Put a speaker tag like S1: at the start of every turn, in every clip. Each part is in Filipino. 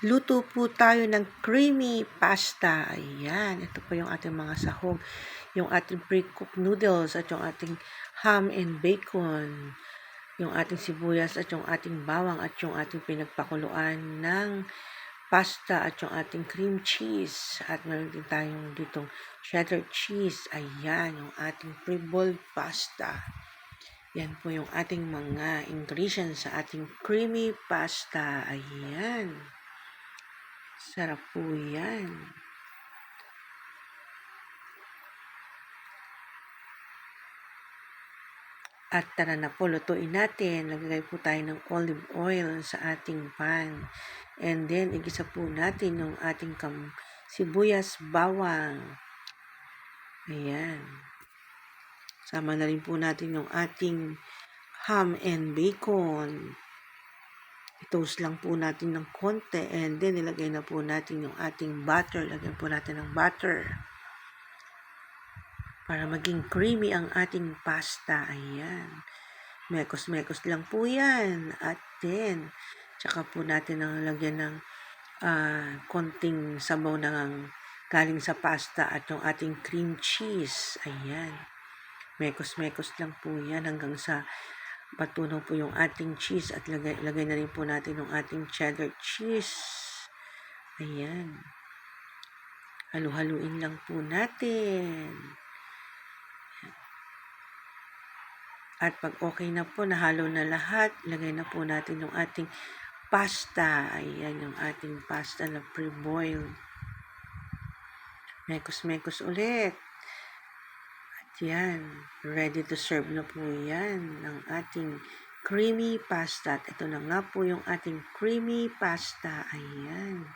S1: Luto po tayo ng creamy pasta. Ayan, ito po yung ating mga sahog. Yung ating pre-cooked noodles at yung ating ham and bacon. Yung ating sibuyas at yung ating bawang at yung ating pinagpakuluan ng pasta at yung ating cream cheese. At meron din tayong ditong cheddar cheese. Ayan, yung ating pre-boiled pasta. Yan po yung ating mga ingredients sa ating creamy pasta. Ayan. Sarap po yan. At tara na po, lutuin natin. Naglagay po tayo ng olive oil sa ating pan. And then, igisa po natin yung ating sibuyas, bawang. Ayan. Sama na rin po natin yung ating ham and bacon. I-toast lang po natin ng konti. And then, ilagay na po natin yung ating butter. Lagyan po natin ng butter. Para maging creamy ang ating pasta. Ayan. Mekos-mekos lang po yan. At then, tsaka po natin ang lagyan ng konting sabaw ng galing sa pasta at yung ating cream cheese. Ayan. Mekos-mekos lang po yan hanggang sa patunaw po yung ating cheese at lagay na rin po natin yung ating cheddar cheese. Ayan. Halu-haluin lang po natin. At pag okay na po, nahalo na lahat, lagay na po natin yung ating pasta. Ayan yung ating pasta na pre-boiled. Mekos-mekos ulit. At yan, ready to serve na po yan ng ating creamy pasta. At ito na nga po yung ating creamy pasta. Ayan.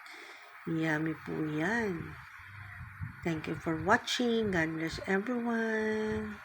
S1: Yummy po yan. Thank you for watching. God bless everyone.